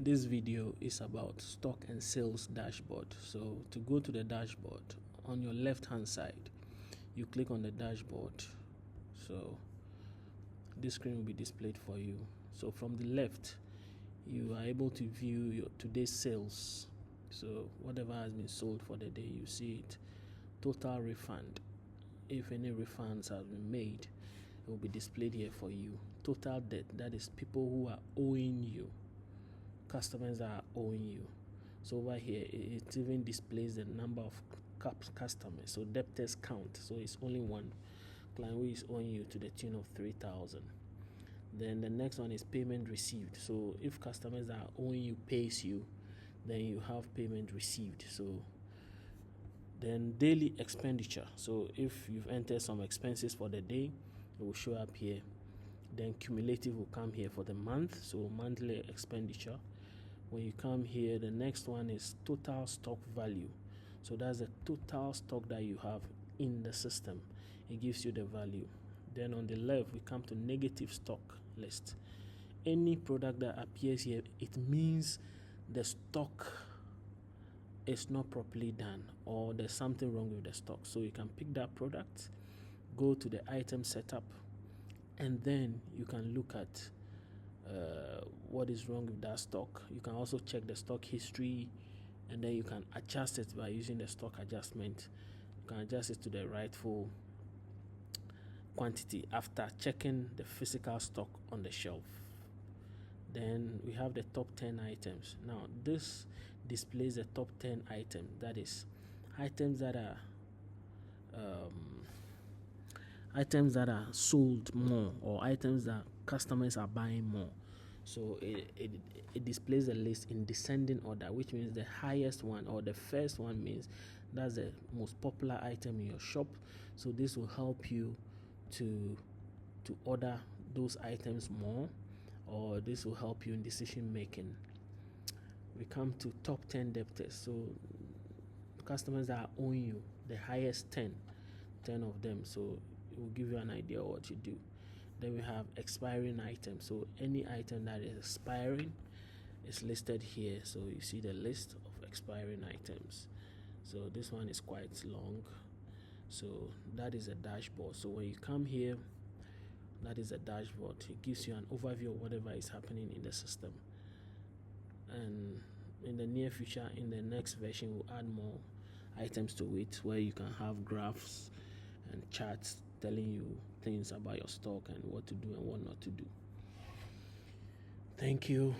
This video is about stock and sales dashboard. So to go to the dashboard, on your left hand side you click on the dashboard. So this screen will be displayed for you. So from the left you are able to view your today's sales. So whatever has been sold for the day, you see it. Total refund, if any refunds have been made, it will be displayed here for you. Total debt, that is people who are owing you, customers that are owing you. So over here it even displays the number of customers, so debtors count. So it's only one client who is owing you to the tune of 3,000. Then the next one is payment received. So if customers that are owing you pays you, then you have payment received. So then daily expenditure, so if you've entered some expenses for the day, it will show up here. Then cumulative will come here for the month, so monthly expenditure. When you come here, the next one is total stock value. So that's the total stock that you have in the system. It gives you the value. Then on the left we come to negative stock list. Any product that appears here, it means the stock is not properly done or there's something wrong with the stock. So you can pick that product, go to the item setup, and then you can look at what is wrong with that stock. You can also check the stock history, and then you can adjust it by using the stock adjustment. You can adjust it to the rightful quantity after checking the physical stock on the shelf. Then we have the top 10 items. Now this displays the top 10 items, that is items that are sold more, or items that customers are buying more. So it displays the list in descending order, which means the highest one or the first one means that's the most popular item in your shop. So this will help you to order those items more, or this will help you in decision making. We come to top 10 debtors. So customers that are owing you, the highest 10 of them. So it will give you an idea of what you do. Then we have expiring items. So any item that is expiring is listed here. So you see the list of expiring items. So this one is quite long. So that is a dashboard. So when you come here, that is a dashboard. It gives you an overview of whatever is happening in the system. And in the near future, in the next version, we'll add more items to it, where you can have graphs and charts telling you things about your stock and what to do and what not to do. Thank you.